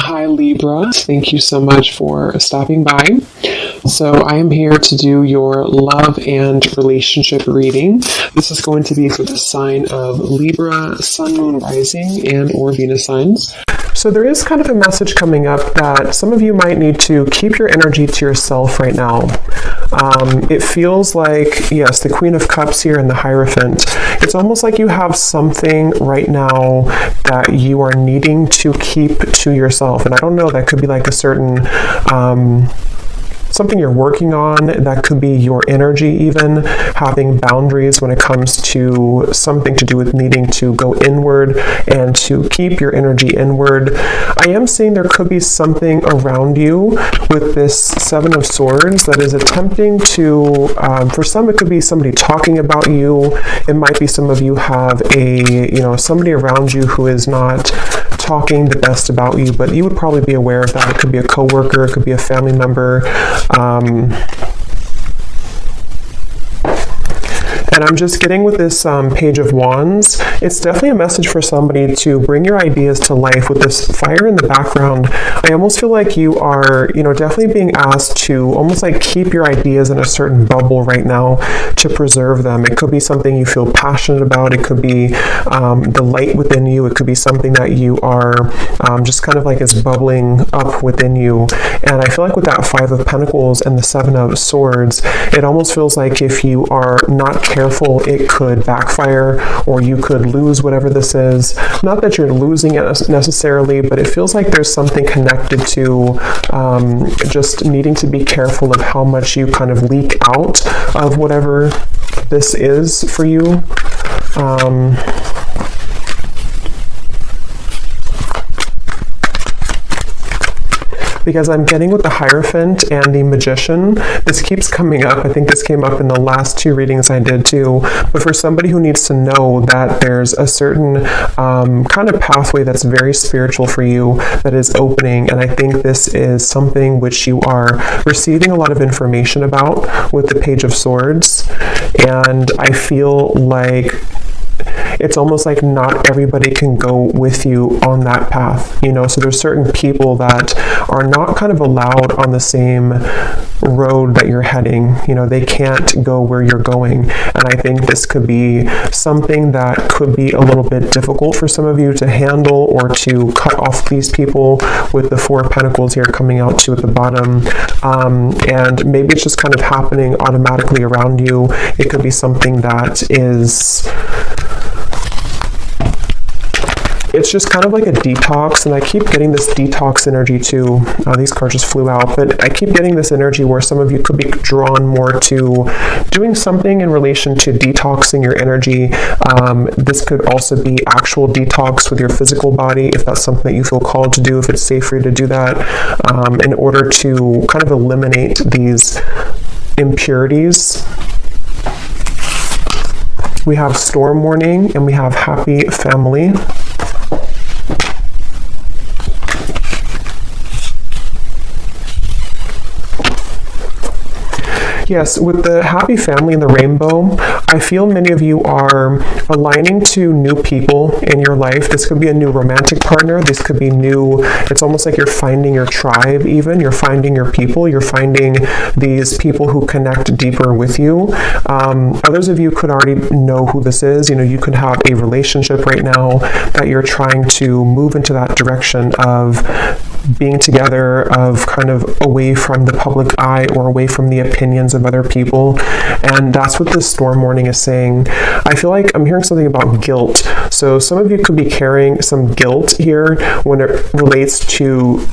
Hi Libra, thank you so much for stopping by. So I am here to do your love and relationship reading. This is going to be for the sign of Libra, Sun, Moon, Rising, and or Venus signs. So there is kind of a message coming up that some of you might need to keep your energy to yourself right now. It feels like, yes, the Queen of Cups here and the Hierophant. It's almost like you have something right now that you are needing to keep to yourself. And I don't know, that could be like a certain something you're working on. That could be your energy, even having boundaries when it comes to something to do with needing to go inward and to keep your energy inward. I am seeing there could be something around you with this Seven of Swords that is attempting to, for some it could be somebody talking about you. It might be some of you have somebody around you who is not talking the best about you, but you would probably be aware of that. It could be a coworker, it could be a family member. And I'm just getting with this Page of Wands, it's definitely a message for somebody to bring your ideas to life. With this fire in the background, I almost feel like you are, definitely being asked to almost like keep your ideas in a certain bubble right now to preserve them. It could be something you feel passionate about. It could be the light within you. It could be something that you are just kind of like is bubbling up within you. And I feel like with that Five of Pentacles and the Seven of Swords, it almost feels like if you are not careful, it could backfire, or you could lose whatever this is. Not that you're losing it necessarily, but it feels like there's something connected to just needing to be careful of how much you kind of leak out of whatever this is for you. Because I'm getting with the Hierophant and the Magician, this keeps coming up. I think this came up in the last two readings I did too. But for somebody who needs to know that there's a certain kind of pathway that's very spiritual for you that is opening, and I think this is something which you are receiving a lot of information about with the Page of Swords. And I feel like it's almost like not everybody can go with you on that path, so there's certain people that are not kind of allowed on the same road that you're heading. They can't go where you're going. And I think this could be something that could be a little bit difficult for some of you to handle, or to cut off these people with the Four of Pentacles here coming out too at the bottom. And maybe it's just kind of happening automatically around you. It could be something that is, it's just kind of like a detox, and I keep getting this detox energy too. These cards just flew out, but I keep getting this energy where some of you could be drawn more to doing something in relation to detoxing your energy. This could also be actual detox with your physical body, if that's something that you feel called to do, if it's safe for you to do that, in order to kind of eliminate these impurities. We have Storm Warning and we have Happy Family. Yes, with the Happy Family and the Rainbow, I feel many of you are aligning to new people in your life. This could be a new romantic partner. This could be new, it's almost like you're finding your tribe even. You're finding your people. You're finding these people who connect deeper with you. Others of you could already know who this is. You could have a relationship right now that you're trying to move into that direction of being together, of kind of away from the public eye or away from the opinions of other people. And that's what this Storm Warning is saying. I feel like I'm hearing something about guilt. So some of you could be carrying some guilt here when it relates to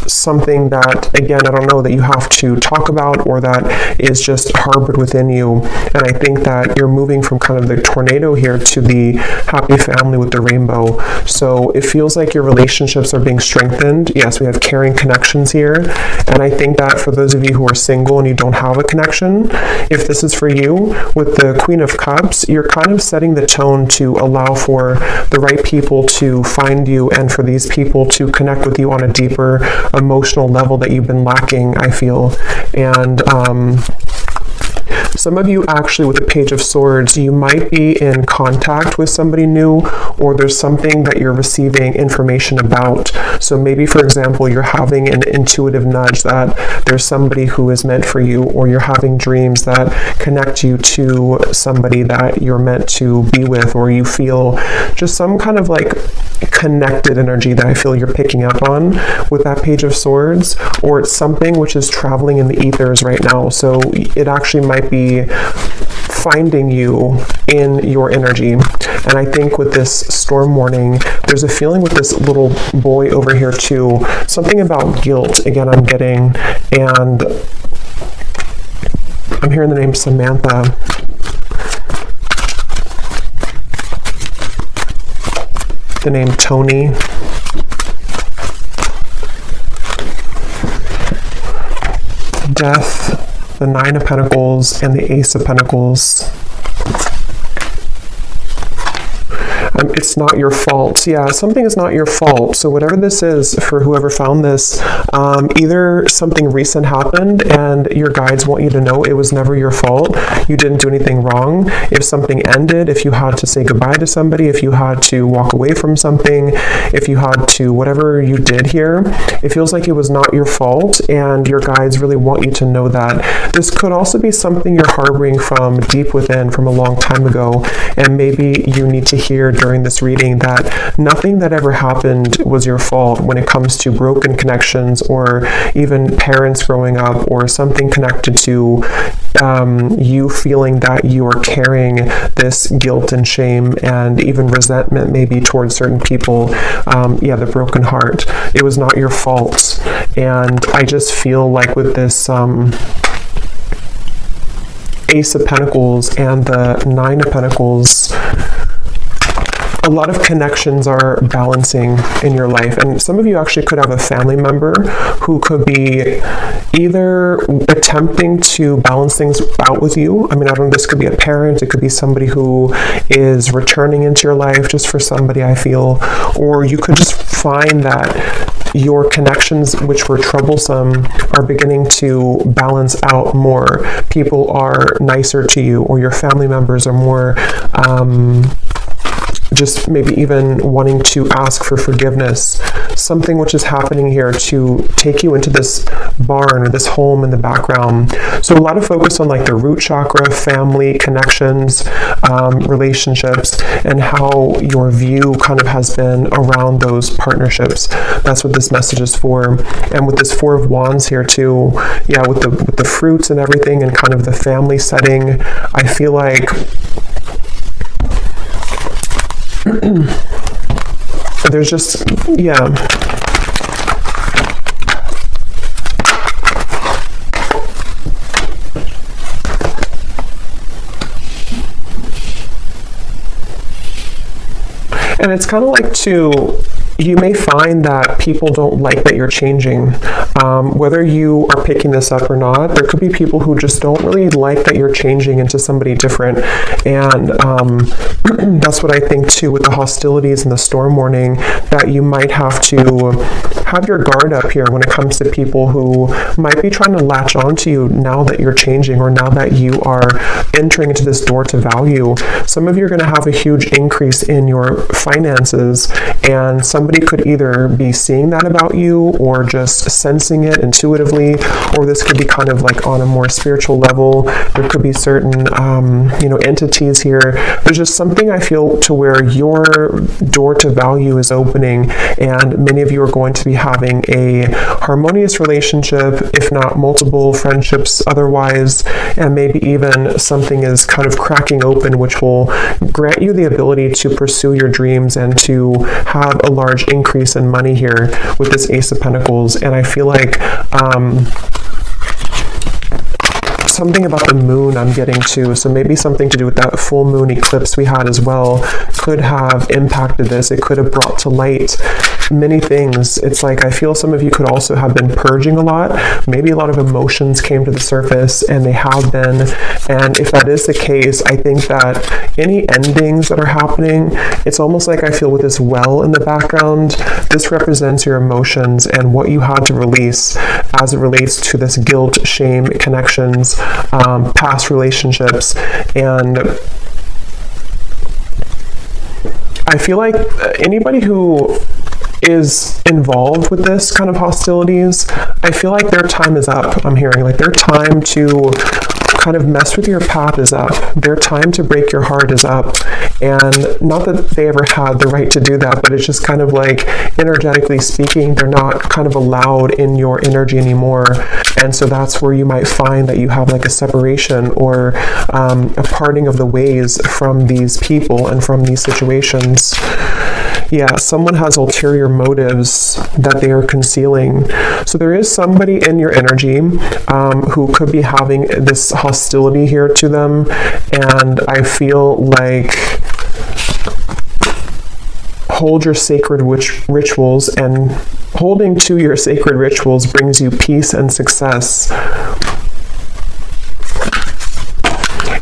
something that, again, I don't know, that you have to talk about, or that is just harbored within you. And I think that you're moving from kind of the tornado here to the Happy Family with the Rainbow. So it feels like your relationships are being strengthened. Yes, we have caring connections here. And I think that for those of you who are single and you don't have a connection, if this is for you, with the Queen of Cups, you're kind of setting the tone to allow for the right people to find you, and for these people to connect with you on a deeper emotional level that you've been lacking, I feel. And Some of you actually with the Page of Swords, you might be in contact with somebody new, or there's something that you're receiving information about. So maybe, for example, you're having an intuitive nudge that there's somebody who is meant for you, or you're having dreams that connect you to somebody that you're meant to be with, or you feel just some kind of like connected energy that I feel you're picking up on with that Page of Swords, or it's something which is traveling in the ethers right now. So it actually might be finding you in your energy. And I think with this storm warning, there's a feeling with this little boy over here too, something about guilt, again, I'm getting, and I'm hearing the name Samantha. The name Tony. Death, the Nine of Pentacles, and the Ace of Pentacles. It's not your fault. Yeah, something is not your fault. So whatever this is, for whoever found this, either something recent happened and your guides want you to know it was never your fault. You didn't do anything wrong. If something ended, if you had to say goodbye to somebody, if you had to walk away from something, if you had to, whatever you did here, it feels like it was not your fault, and your guides really want you to know that. This could also be something you're harboring from deep within from a long time ago, and maybe you need to hear during this reading that nothing that ever happened was your fault when it comes to broken connections, or even parents growing up, or something connected to you feeling that you are carrying this guilt and shame and even resentment maybe towards certain people. Yeah, the broken heart. It was not your fault. And I just feel like with this Ace of Pentacles and the Nine of Pentacles, a lot of connections are balancing in your life, and some of you actually could have a family member who could be either attempting to balance things out with you. I mean, I don't know, this could be a parent, it could be somebody who is returning into your life just for somebody, I feel, or you could just find that your connections, which were troublesome, are beginning to balance out more. People are nicer to you, or your family members are more just maybe even wanting to ask for forgiveness. Something which is happening here to take you into this barn or this home in the background. So a lot of focus on like the root chakra, family, connections, relationships, and how your view kind of has been around those partnerships. That's what this message is for. And with this Four of Wands here too, yeah, with the fruits and everything, and kind of the family setting, I feel like there's just, yeah. And it's kind of like you may find that people don't like that you're changing. Whether you are picking this up or not, there could be people who just don't really like that you're changing into somebody different. And that's what I think too with the hostilities and the storm warning, that you might have to have your guard up here when it comes to people who might be trying to latch onto you now that you're changing, or now that you are entering into this door to value. Some of you are going to have a huge increase in your finances, and somebody could either be seeing that about you, or just sensing it intuitively, or this could be kind of like on a more spiritual level. There could be certain entities here. There's just something I feel to where your door to value is opening, and many of you are going to be having a harmonious relationship, if not multiple friendships otherwise, and maybe even something is kind of cracking open, which will grant you the ability to pursue your dreams and to have a large increase in money here with this Ace of Pentacles. And I feel like something about the moon I'm getting to, so maybe something to do with that full moon eclipse we had as well, could have impacted this. It could have brought to light many things. It's like I feel some of you could also have been purging a lot. Maybe a lot of emotions came to the surface, and they have been. And if that is the case, I think that any endings that are happening, it's almost like I feel with this well in the background, this represents your emotions and what you had to release as it relates to this guilt, shame, connections, past relationships. And I feel like anybody who is involved with this kind of hostilities, I feel like their time is up. I'm hearing like their time to kind of mess with your path is up. Their time to break your heart is up. And not that they ever had the right to do that, but it's just kind of like, energetically speaking, they're not kind of allowed in your energy anymore. And so that's where you might find that you have like a separation or a parting of the ways from these people and from these situations. Yeah, someone has ulterior motives that they are concealing. So there is somebody in your energy who could be having this hostility here to them. And I feel like hold your sacred rituals, and holding to your sacred rituals brings you peace and success.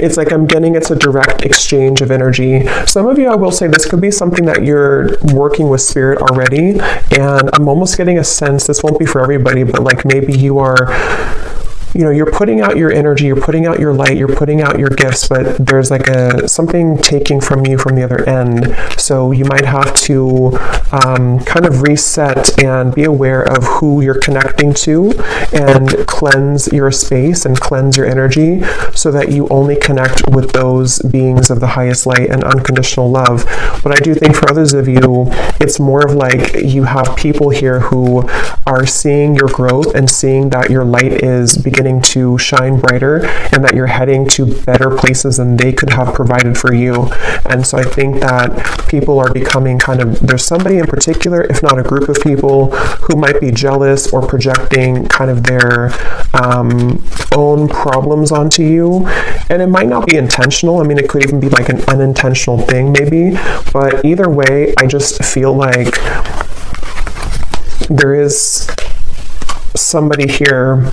It's like I'm getting it's a direct exchange of energy. Some of you, I will say, this could be something that you're working with spirit already, and I'm almost getting a sense, this won't be for everybody, but like maybe you are, you know, you're putting out your energy, you're putting out your light, you're putting out your gifts, but there's like something taking from you from the other end. So you might have to kind of reset and be aware of who you're connecting to, and cleanse your space and cleanse your energy so that you only connect with those beings of the highest light and unconditional love. But I do think for others of you, it's more of like you have people here who are seeing your growth and seeing that your light is beginning to shine brighter, and that you're heading to better places than they could have provided for you. And so I think that people are becoming kind of, there's somebody in particular, if not a group of people, who might be jealous or projecting kind of their own problems onto you. And it might not be intentional. I mean, it could even be like an unintentional thing maybe, but either way, I just feel like there is somebody here,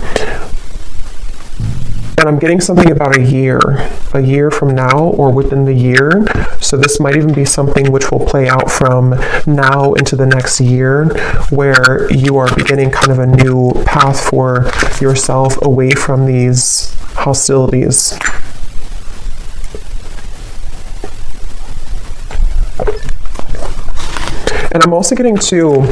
and I'm getting something about a year from now, or within the year. So this might even be something which will play out from now into the next year, where you are beginning kind of a new path for yourself away from these hostilities. And I'm also getting to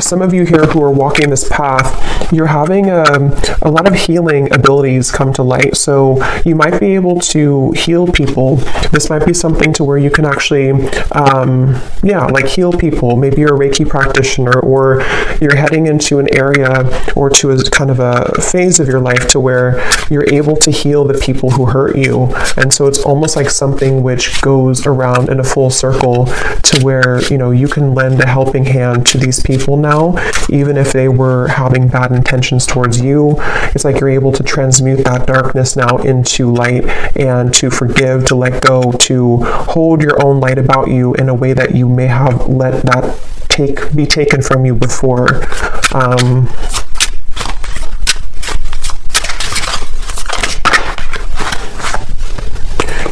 some of you here who are walking this path, you're having a lot of healing abilities come to light. So you might be able to heal people. This might be something to where you can actually, like heal people. Maybe you're a Reiki practitioner, or you're heading into an area or to a kind of a phase of your life to where you're able to heal the people who hurt you. And so it's almost like something which goes around in a full circle to where, you know, you can lend a helping hand to these people now, even if they were having bad intentions towards you. It's like you're able to transmute that darkness now into light, and to forgive, to let go, to hold your own light about you in a way that you may have let that be taken from you before.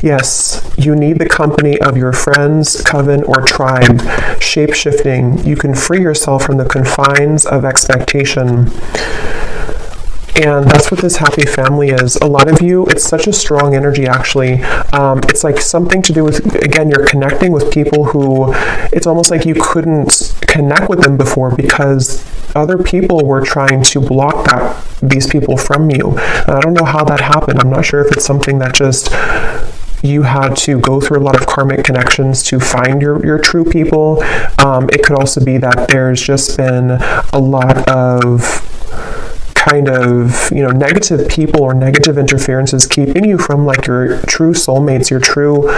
Yes, you need the company of your friends, coven, or tribe. Shape-shifting. You can free yourself from the confines of expectation. And that's what this happy family is. A lot of you, it's such a strong energy, actually. It's like something to do with, again, you're connecting with people who, it's almost like you couldn't connect with them before because other people were trying to block these people from you. And I don't know how that happened. I'm not sure if it's something that just you had to go through a lot of karmic connections to find your true people. It could also be that there's just been a lot of kind of, negative people or negative interferences keeping you from like your true soulmates, your true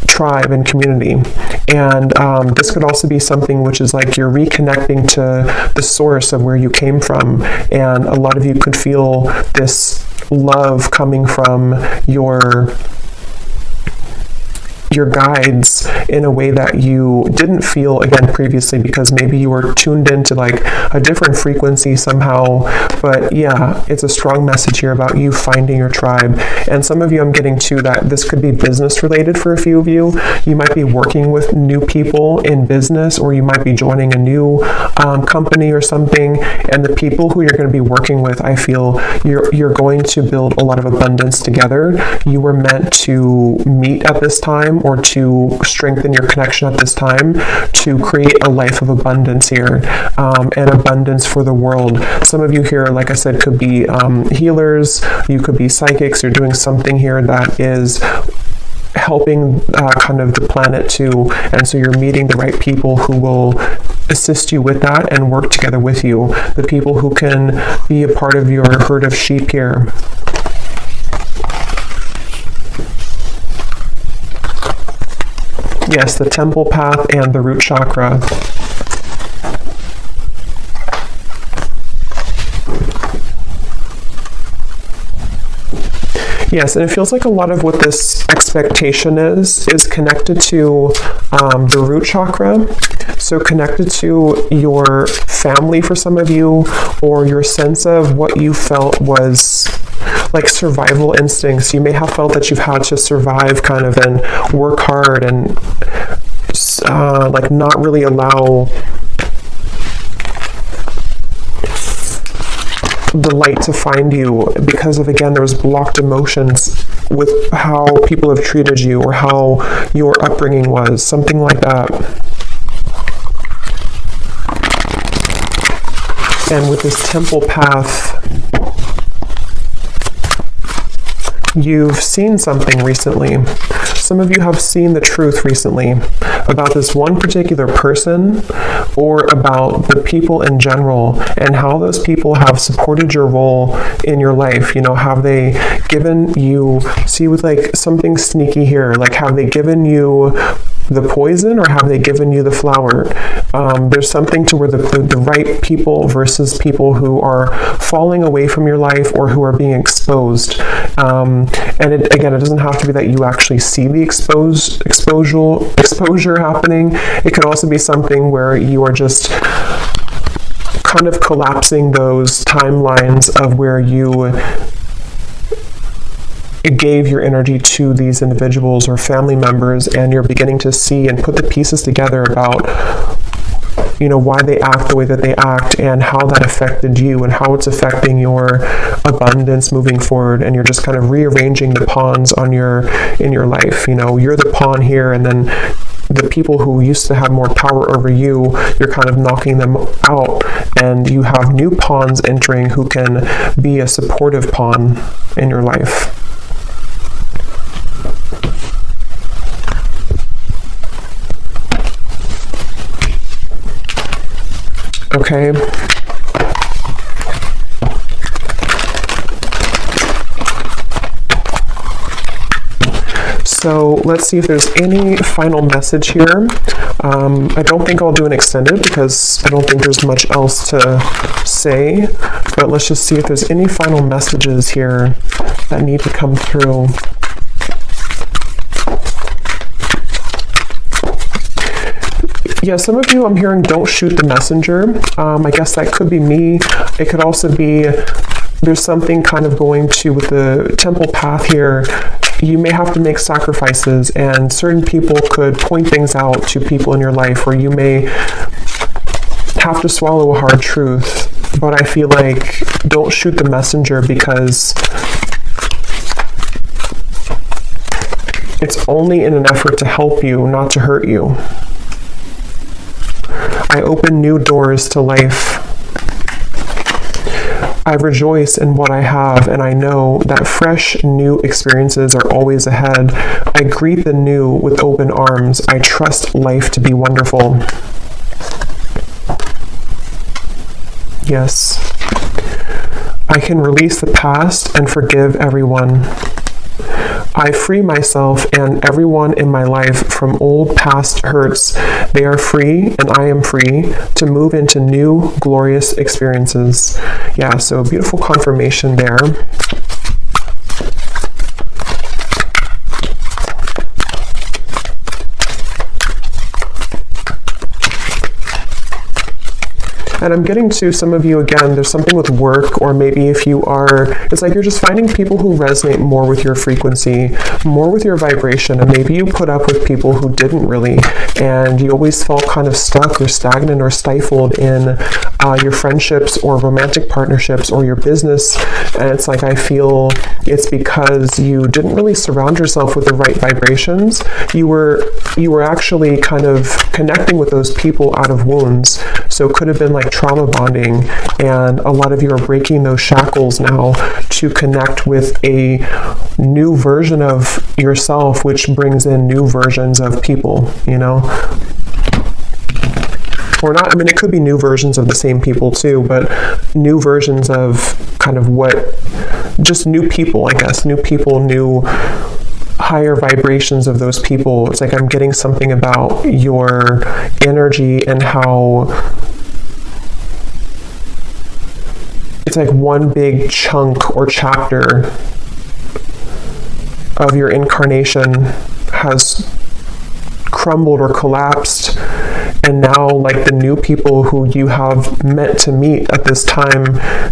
tribe and community. And this could also be something which is like you're reconnecting to the source of where you came from. And a lot of you could feel this love coming from your your guides in a way that you didn't feel, again, previously, because maybe you were tuned into like a different frequency somehow. But yeah, it's a strong message here about you finding your tribe. And some of you, I'm getting to that this could be business related for a few of you. You might be working with new people in business, or you might be joining a new company or something. And the people who you're going to be working with, I feel you're going to build a lot of abundance together. You were meant to meet at this time, or to strengthen your connection at this time, to create a life of abundance here, and abundance for the world. Some of you here, like I said, could be healers, you could be psychics, you're doing something here that is helping kind of the planet too, and so you're meeting the right people who will assist you with that and work together with you, the people who can be a part of your herd of sheep here. Yes, the temple path and the root chakra. Yes, and it feels like a lot of what this expectation is connected to the root chakra. So connected to your family for some of you, or your sense of what you felt was like survival instincts. You may have felt that you've had to survive kind of and work hard and like not really allow the light to find you because of, again, there was blocked emotions with how people have treated you or how your upbringing was, something like that. And with this temple path, you've seen something recently. Some of you have seen the truth recently about this one particular person, or about the people in general, and how those people have supported your role in your life. You know, have they given you, see with like something sneaky here, like have they given you the poison, or have they given you the flower? There's something to where the right people versus people who are falling away from your life or who are being exposed. And again, it doesn't have to be that you actually see the exposure happening. It could also be something where you are just kind of collapsing those timelines of where you gave your energy to these individuals or family members, and you're beginning to see and put the pieces together about, you know, why they act the way that they act and how that affected you and how it's affecting your abundance moving forward. And you're just kind of rearranging the pawns in your life. You know, you're the pawn here, and then the people who used to have more power over you, you're kind of knocking them out, and you have new pawns entering who can be a supportive pawn in your life. Okay. So let's see if there's any final message here. I don't think I'll do an extended because I don't think there's much else to say, but let's just see if there's any final messages here that need to come through. Yeah, some of you I'm hearing don't shoot the messenger. I guess that could be me. It could also be there's something kind of going to with the temple path here. You may have to make sacrifices, and certain people could point things out to people in your life, or you may have to swallow a hard truth. But I feel like don't shoot the messenger, because it's only in an effort to help you, not to hurt you. I open new doors to life. I rejoice in what I have, and I know that fresh, new experiences are always ahead. I greet the new with open arms. I trust life to be wonderful. Yes. I can release the past and forgive everyone. I free myself and everyone in my life from old past hurts. They are free, and I am free to move into new, glorious experiences. Yeah, so beautiful confirmation there. And I'm getting to some of you, again, there's something with work, or maybe if you are, it's like you're just finding people who resonate more with your frequency, more with your vibration, and maybe you put up with people who didn't really, and you always felt kind of stuck or stagnant or stifled in your friendships or romantic partnerships or your business. And it's like, I feel it's because you didn't really surround yourself with the right vibrations. You were actually kind of connecting with those people out of wounds. So it could have been like trauma bonding, and a lot of you are breaking those shackles now to connect with a new version of yourself, which brings in new versions of people, you know? Or not, I mean, it could be new versions of the same people too, but new versions of kind of just new people, I guess. New people, new higher vibrations of those people. It's like I'm getting something about your energy and how it's like one big chunk or chapter of your incarnation has crumbled or collapsed, and now like the new people who you have meant to meet at this time,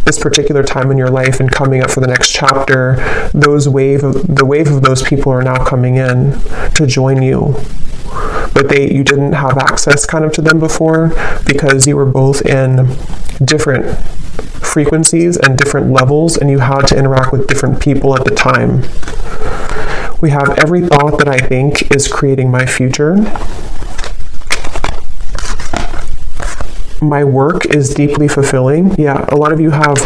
this particular time in your life, and coming up for the next chapter, the wave of those people are now coming in to join you. But you didn't have access kind of to them before because you were both in different frequencies and different levels, and you had to interact with different people at the time. We have every thought that I think is creating my future. My work is deeply fulfilling. Yeah, a lot of you have,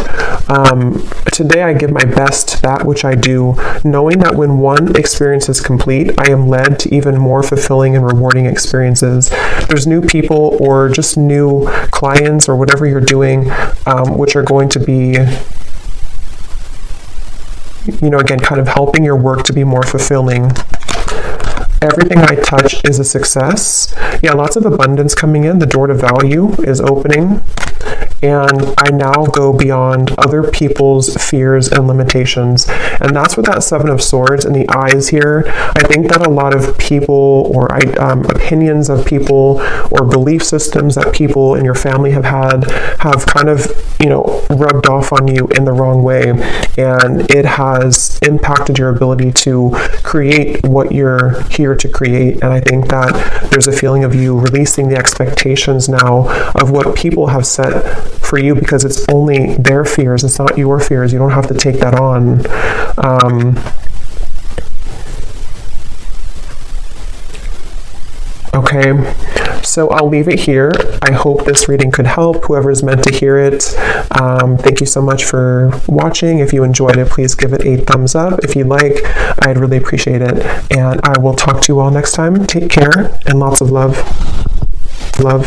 today I give my best to that which I do, knowing that when one experience is complete, I am led to even more fulfilling and rewarding experiences. There's new people or just new clients or whatever you're doing, which are going to be, you know, again, kind of helping your work to be more fulfilling. Everything I touch is a success. Yeah, lots of abundance coming in. The door to value is opening. And I now go beyond other people's fears and limitations. And that's what that Seven of Swords and the eyes here. I think that a lot of people or opinions of people or belief systems that people in your family have had have kind of, you know, rubbed off on you in the wrong way. And it has impacted your ability to create what you're here to create. And I think that there's a feeling of you releasing the expectations now of what people have set for you, because it's only their fears, it's not your fears. You don't have to take that on. Okay, so I'll leave it here. I hope this reading could help whoever's meant to hear it. Thank you so much for watching. If you enjoyed it, please give it a thumbs up. If you like, I'd really appreciate it. And I will talk to you all next time. Take care and lots of love. Love.